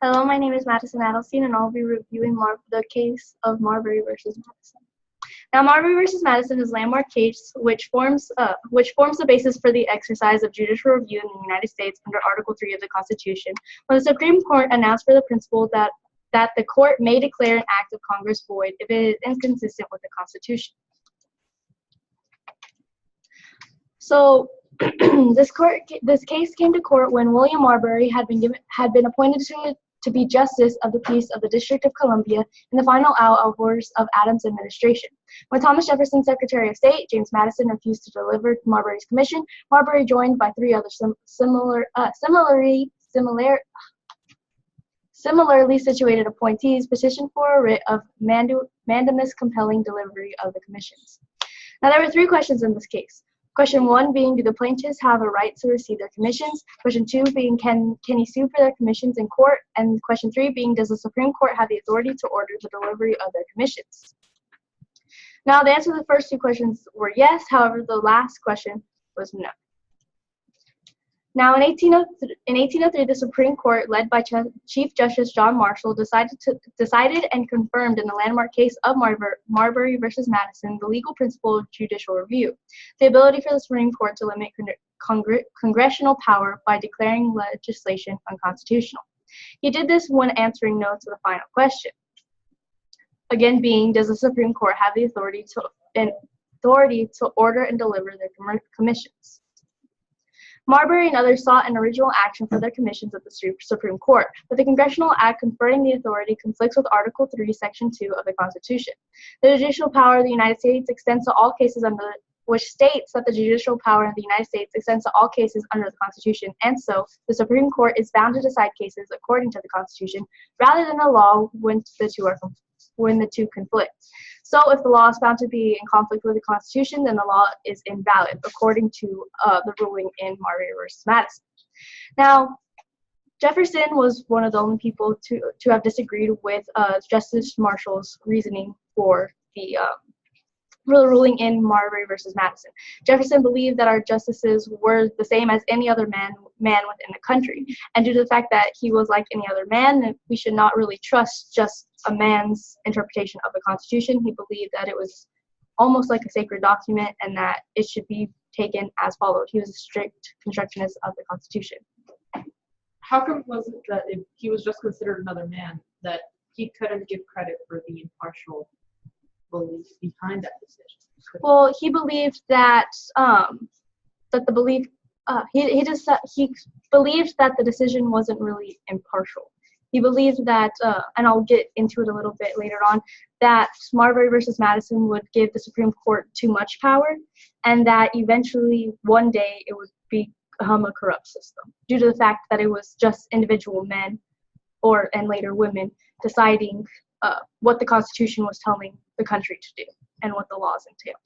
Hello, my name is Madison Adelstein, and I'll be reviewing the case of Marbury versus Madison. Now, Marbury versus Madison is a landmark case which forms the basis for the exercise of judicial review in the United States under Article 3 of the Constitution, when the Supreme Court announced for the principle that the court may declare an act of Congress void if it is inconsistent with the Constitution. So, this case came to court when William Marbury had been appointed to be Justice of the Peace of the District of Columbia in the final hours of Adams' administration. When Thomas Jefferson, Secretary of State, James Madison, refused to deliver Marbury's commission, Marbury, joined by three other similarly situated appointees, petitioned for a writ of mandamus compelling delivery of the commissions. Now, there were three questions in this case. Question 1 being, do the plaintiffs have a right to receive their commissions? Question 2 being, can he sue for their commissions in court? And question 3 being, does the Supreme Court have the authority to order the delivery of their commissions? Now, the answer to the first two questions were yes. However, the last question was no. Now, in 1803, the Supreme Court, led by Chief Justice John Marshall, decided and confirmed in the landmark case of Marbury versus Madison the legal principle of judicial review, the ability for the Supreme Court to limit congressional power by declaring legislation unconstitutional. He did this when answering no to the final question. Again, being, does the Supreme Court have the authority to order and deliver their commissions? Marbury and others sought an original action for their commissions at the Supreme Court, but the Congressional Act conferring the authority conflicts with Article 3, Section 2 of the Constitution. The judicial power of the United States extends to all cases which states that the judicial power of the United States extends to all cases under the Constitution, and so the Supreme Court is bound to decide cases according to the Constitution rather than the law when the two conflict. So if the law is found to be in conflict with the Constitution, then the law is invalid, according to the ruling in Marbury versus Madison. Now, Jefferson was one of the only people to have disagreed with Justice Marshall's reasoning for the ruling in Marbury versus Madison. Jefferson believed that our justices were the same as any other man within the country, and due to the fact that he was like any other man, we should not really trust just a man's interpretation of the Constitution. He believed that it was almost like a sacred document and that it should be taken as followed. He was a strict constructionist of the Constitution. How come was it that if he was just considered another man, that he couldn't give credit for the impartial belief behind that decision? Well, he believed that he believed that the decision wasn't really impartial. He believed that, and I'll get into it a little bit later on, that Marbury versus Madison would give the Supreme Court too much power, and that eventually one day it would become a corrupt system due to the fact that it was just individual men and later women deciding what the Constitution was telling the country to do and what the laws entailed.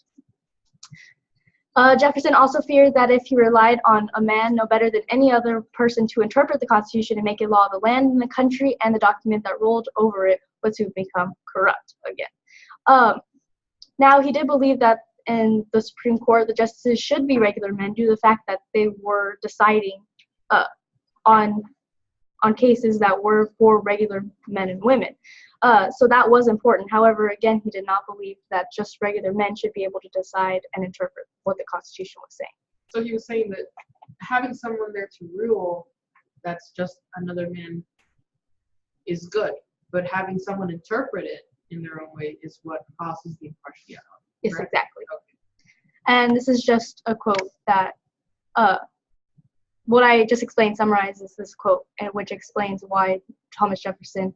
Jefferson also feared that if he relied on a man no better than any other person to interpret the Constitution and make it law of the land in the country, and the document that ruled over it would soon become corrupt again. Now, he did believe that in the Supreme Court, the justices should be regular men due to the fact that they were deciding on cases that were for regular men and women. So that was important. However, again, he did not believe that just regular men should be able to decide and interpret what the Constitution was saying. So he was saying that having someone there to rule that's just another man is good, but having someone interpret it in their own way is what causes the impartiality. Yes, right? exactly. Okay. And this is just a quote that what I just explained summarizes this quote, which explains why Thomas Jefferson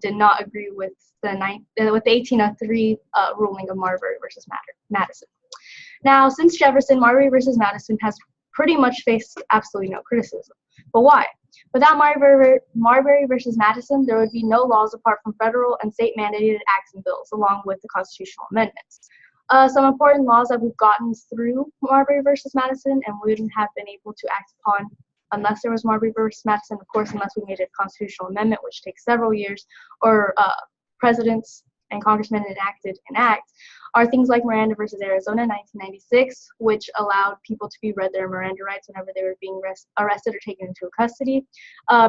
did not agree with the 1803 ruling of Marbury versus Madison. Now, since Jefferson, Marbury versus Madison has pretty much faced absolutely no criticism. But why? Without Marbury versus Madison, there would be no laws apart from federal and state mandated acts and bills, along with the constitutional amendments. Some important laws that we've gotten through Marbury versus Madison and wouldn't have been able to act upon unless there was Marbury versus Madison, of course, unless we made a constitutional amendment, which takes several years, or presidents and congressmen enacted an act are things like Miranda versus Arizona, 1996, which allowed people to be read their Miranda rights whenever they were being arrested or taken into custody.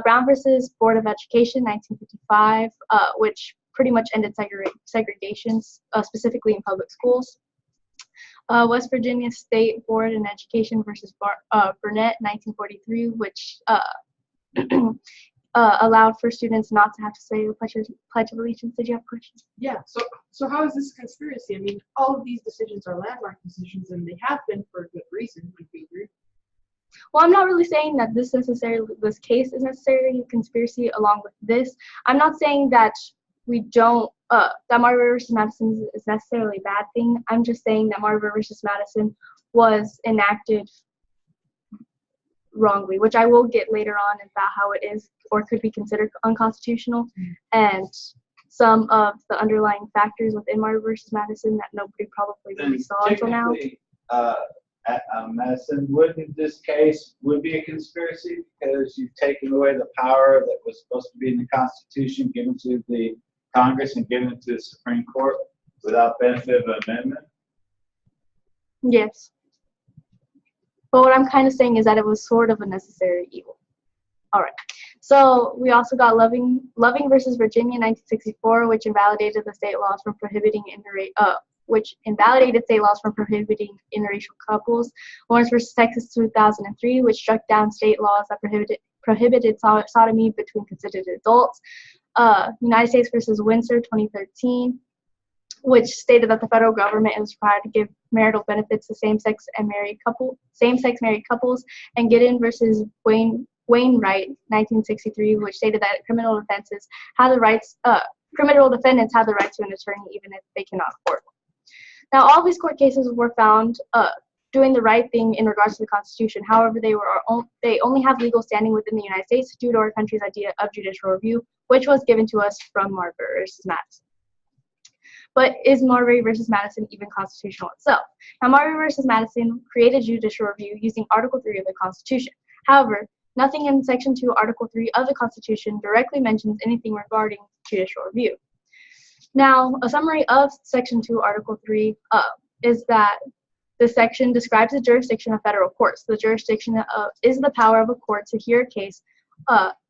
Brown versus Board of Education, 1955, which pretty much ended segregation, specifically in public schools. West Virginia State Board and Education versus Burnett, 1943, which allowed for students not to have to say the Pledge of Allegiance. Did you have questions? Yeah. So how is this a conspiracy? I mean, all of these decisions are landmark decisions, and they have been for a good reason. Would you agree? Well, I'm not really saying that this case is necessarily a conspiracy along with this. I'm not saying that we don't, that Marbury versus Madison is necessarily a bad thing. I'm just saying that Marbury versus Madison was enacted wrongly, which I will get later on about how it is or could be considered unconstitutional, and some of the underlying factors within Marbury versus Madison that nobody probably really saw until now. At Madison, wouldn't this case be a conspiracy because you've taken away the power that was supposed to be in the Constitution given to the Congress and given to the Supreme Court without benefit of amendment? Yes. But what I'm kind of saying is that it was sort of a necessary evil. All right. So we also got Loving versus Virginia, 1964, which invalidated the state laws from prohibiting interracial couples. Lawrence versus Texas, 2003, which struck down state laws that prohibited sodomy between consented adults. United States versus Windsor, 2013, which stated that the federal government is required to give marital benefits to same-sex married couples. And Gideon versus Wainwright, 1963, which stated that criminal defendants have the right to an attorney even if they cannot afford one. Now, all these court cases were found doing the right thing in regards to the Constitution. However, they only have legal standing within the United States due to our country's idea of judicial review, which was given to us from Marbury versus Madison. But is Marbury versus Madison even constitutional itself? Now, Marbury versus Madison created judicial review using Article 3 of the Constitution. However, nothing in Section 2, Article 3 of the Constitution directly mentions anything regarding judicial review. Now, a summary of Section 2, Article 3 is that the section describes the jurisdiction of federal courts. The jurisdiction is the power of a court to hear a case.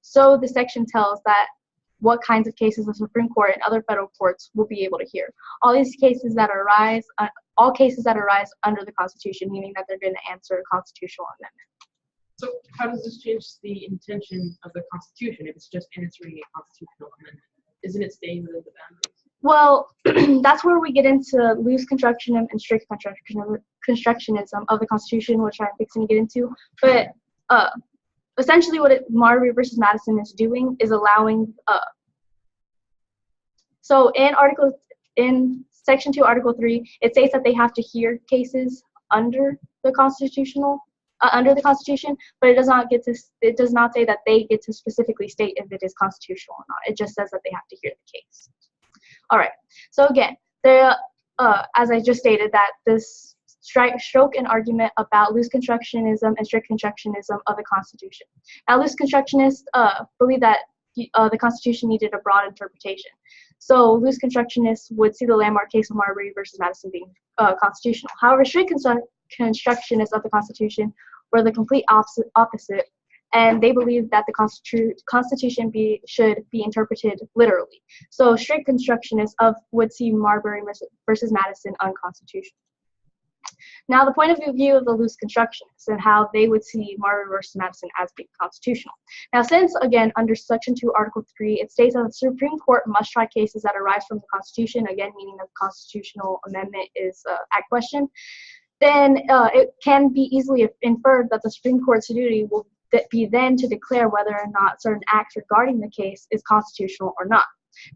So the section tells that what kinds of cases the Supreme Court and other federal courts will be able to hear. All cases that arise under the Constitution, meaning that they're going to answer a constitutional amendment. So how does this change the intention of the Constitution if it's just answering a constitutional amendment? Isn't it staying within the boundaries? Well, that's where we get into loose constructionism and strict constructionism of the Constitution, which I'm fixing to get into. But essentially what Marbury versus Madison is doing is allowing, so in Section 2, Article 3, it states that they have to hear cases under the Constitution, but it does not say that they get to specifically state if it is constitutional or not. It just says that they have to hear the case. All right. So again, as I just stated, that this stroke an argument about loose constructionism and strict constructionism of the Constitution. Now, loose constructionists believe that the Constitution needed a broad interpretation. So loose constructionists would see the landmark case of Marbury versus Madison being constitutional. However, strict constructionists of the Constitution were the complete opposite, and they believe that the Constitution should be interpreted literally. So strict constructionists would see Marbury versus Madison unconstitutional. Now, the point of view of the loose constructionists and how they would see Marbury versus Madison as being constitutional. Now, since, again, under Section 2, Article 3, it states that the Supreme Court must try cases that arise from the Constitution, again, meaning that the constitutional amendment is at question, then it can be easily inferred that the Supreme Court's duty will be then to declare whether or not certain acts regarding the case is constitutional or not.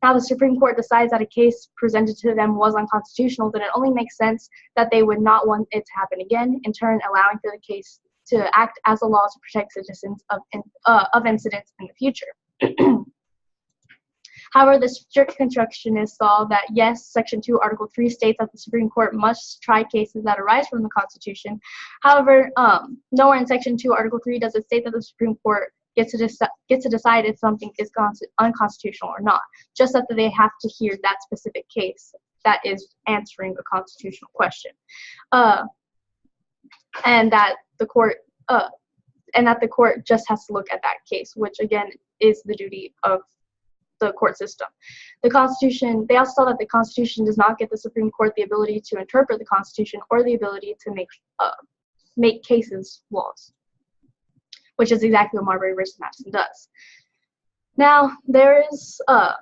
Now, the Supreme Court decides that a case presented to them was unconstitutional, then it only makes sense that they would not want it to happen again, in turn allowing for the case to act as a law to protect citizens of incidents in the future. However, the strict constructionists saw that, yes, Section 2, Article 3 states that the Supreme Court must try cases that arise from the Constitution. However, nowhere in Section 2, Article 3 does it state that the Supreme Court get to decide if something is unconstitutional or not, just that they have to hear that specific case that is answering a constitutional question, and that the court just has to look at that case, which again is the duty of the court system. The Constitution, they also saw that the Constitution does not give the Supreme Court the ability to interpret the Constitution or the ability to make cases laws, which is exactly what Marbury versus Madison does. Now, there is a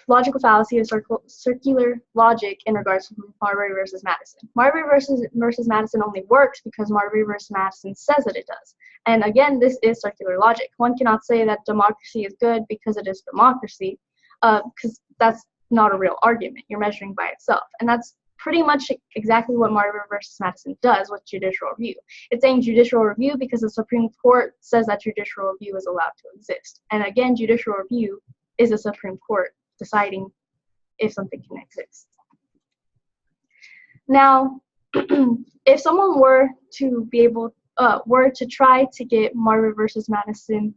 logical fallacy of circular logic in regards to Marbury versus Madison. Marbury versus Madison only works because Marbury versus Madison says that it does. And again, this is circular logic. One cannot say that democracy is good because it is democracy, because that's not a real argument. You're measuring by itself. And that's pretty much exactly what Marbury versus Madison does with judicial review. It's saying judicial review because the Supreme Court says that judicial review is allowed to exist. And again, judicial review is the Supreme Court deciding if something can exist. Now, if someone were to try to get Marbury versus Madison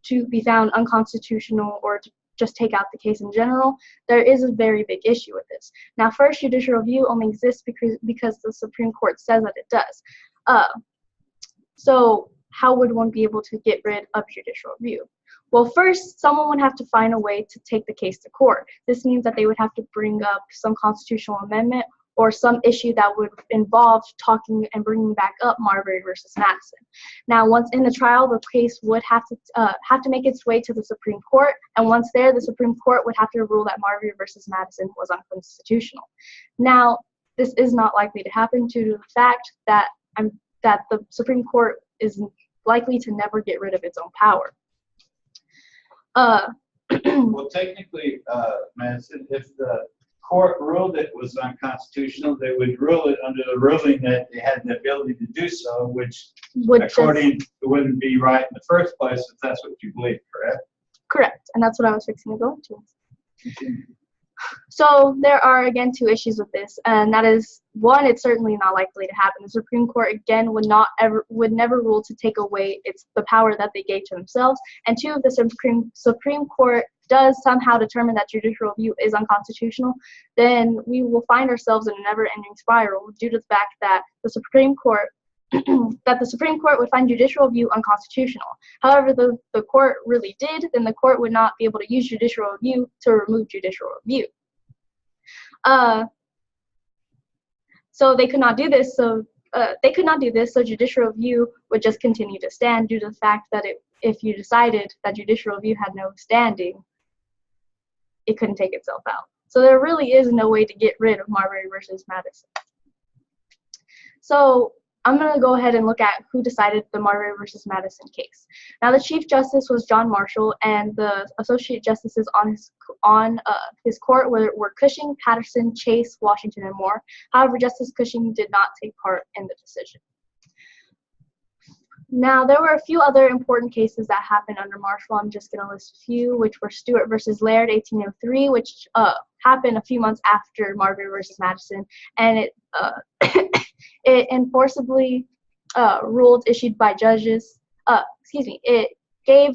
to be found unconstitutional or to just take out the case in general, there is a very big issue with this. Now, first, judicial review only exists because the Supreme Court says that it does. So how would one be able to get rid of judicial review? Well, first, someone would have to find a way to take the case to court. This means that they would have to bring up some constitutional amendment or some issue that would involve talking and bringing back up Marbury versus Madison. Now, once in the trial, the case would have to make its way to the Supreme Court, and once there, the Supreme Court would have to rule that Marbury versus Madison was unconstitutional. Now, this is not likely to happen due to the fact that the Supreme Court is likely to never get rid of its own power. Well, technically, Madison, if the court ruled it was unconstitutional, they would rule it under the ruling that they had the ability to do so, which wouldn't be right in the first place if that's what you believe, correct? Correct, and that's what I was fixing to go into. So there are, again, two issues with this, and that is, one, it's certainly not likely to happen. The Supreme Court, again, would never rule to take away the power that they gave to themselves, and two, if the Supreme Court does somehow determine that judicial review is unconstitutional, then we will find ourselves in a never-ending spiral due to the fact that the Supreme Court would find judicial review unconstitutional. However, the court really did, then the court would not be able to use judicial review to remove judicial review. So they could not do this. So judicial review would just continue to stand due to the fact that if you decided that judicial review had no standing, it couldn't take itself out. So there really is no way to get rid of Marbury versus Madison. So I'm going to go ahead and look at who decided the Marbury versus Madison case. Now, the Chief Justice was John Marshall, and the Associate Justices on his court were Cushing, Patterson, Chase, Washington, and Moore. However, Justice Cushing did not take part in the decision. Now, there were a few other important cases that happened under Marshall. I'm just going to list a few, which were Stewart versus Laird, 1803, which happened a few months after Marbury versus Madison, and it enforceably ruled issued by judges. It gave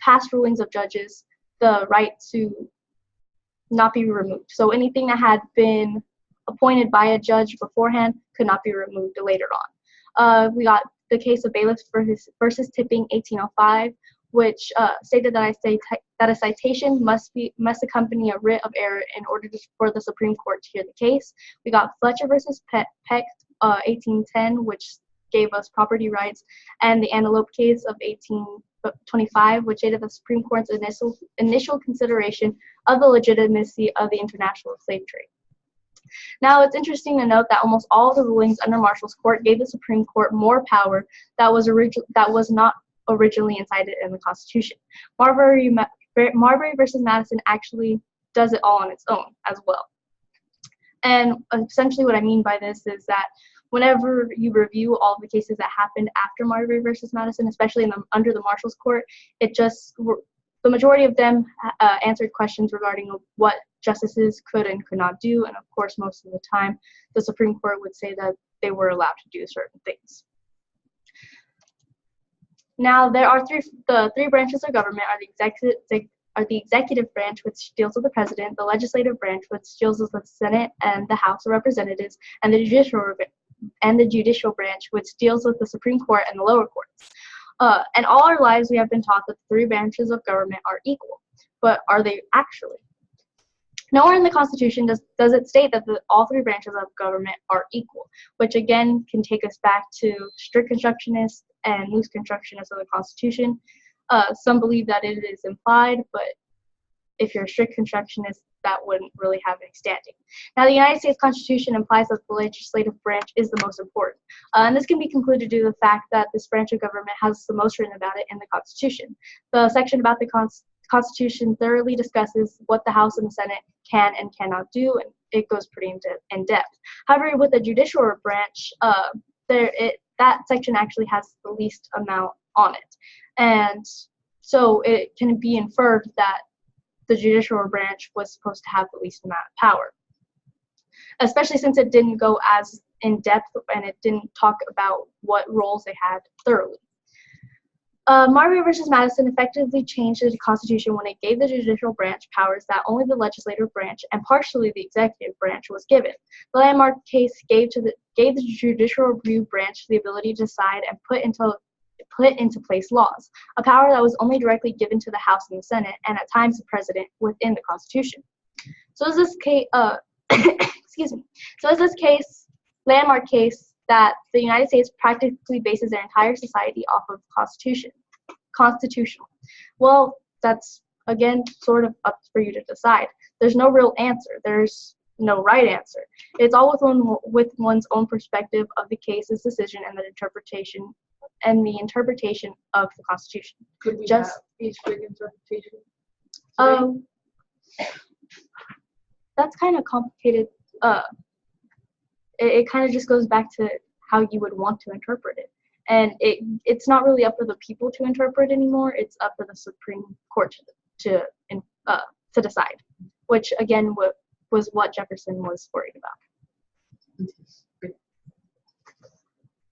past rulings of judges the right to not be removed. So anything that had been appointed by a judge beforehand could not be removed later on. We got the case of Bailiff versus Tipping, 1805, which stated that a citation must accompany a writ of error in order for the Supreme Court to hear the case. We got Fletcher versus Peck, 1810, which gave us property rights, and the Antelope case of 1825, which stated the Supreme Court's initial consideration of the legitimacy of the international slave trade. Now, it's interesting to note that almost all of the rulings under Marshall's court gave the Supreme Court more power that was not originally incited in the Constitution. Marbury versus Madison actually does it all on its own as well. And essentially what I mean by this is that whenever you review all the cases that happened after Marbury versus Madison, especially under the Marshall's court, the majority of them answered questions regarding what justices could and could not do, and of course, most of the time, the Supreme Court would say that they were allowed to do certain things. Now, there are the three branches of government are the executive branch, which deals with the president, the legislative branch, which deals with the Senate and the House of Representatives, and the judicial branch, which deals with the Supreme Court and the lower courts. And all our lives, we have been taught that the three branches of government are equal, but are they actually? Nowhere in the Constitution does it state that all three branches of government are equal, which again can take us back to strict constructionists and loose constructionists of the Constitution. Some believe that it is implied, but if you're a strict constructionist, that wouldn't really have any standing. Now, the United States Constitution implies that the legislative branch is the most important, and this can be concluded due to the fact that this branch of government has the most written about it in the Constitution. The section about the Constitution thoroughly discusses what the House and the Senate can and cannot do, and it goes pretty in depth. However, with the judicial branch, that section actually has the least amount on it, and so it can be inferred that the judicial branch was supposed to have the least amount of power, especially since it didn't go as in depth and it didn't talk about what roles they had thoroughly. Marbury versus Madison effectively changed the Constitution when it gave the judicial branch powers that only the legislative branch and partially the executive branch was given. The landmark case gave the judicial review branch the ability to decide and put into place laws, a power that was only directly given to the House and the Senate, and at times the President within the Constitution. So is this case, excuse me. So is this case, landmark case, that the United States practically bases their entire society off of constitutional? Well, that's again sort of up for you to decide. There's no real answer. There's no right answer. It's all with one's own perspective of the case's decision and the interpretation of the Constitution. Could we have each big interpretation? That's kind of complicated. It kind of just goes back to how you would want to interpret it, and it's not really up for the people to interpret anymore. It's up for the Supreme Court to decide, which again was what Jefferson was worried about.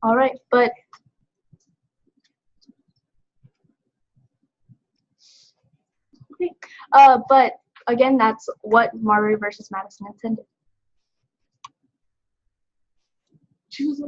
All right, but again, that's what Marbury versus Madison intended. Choose a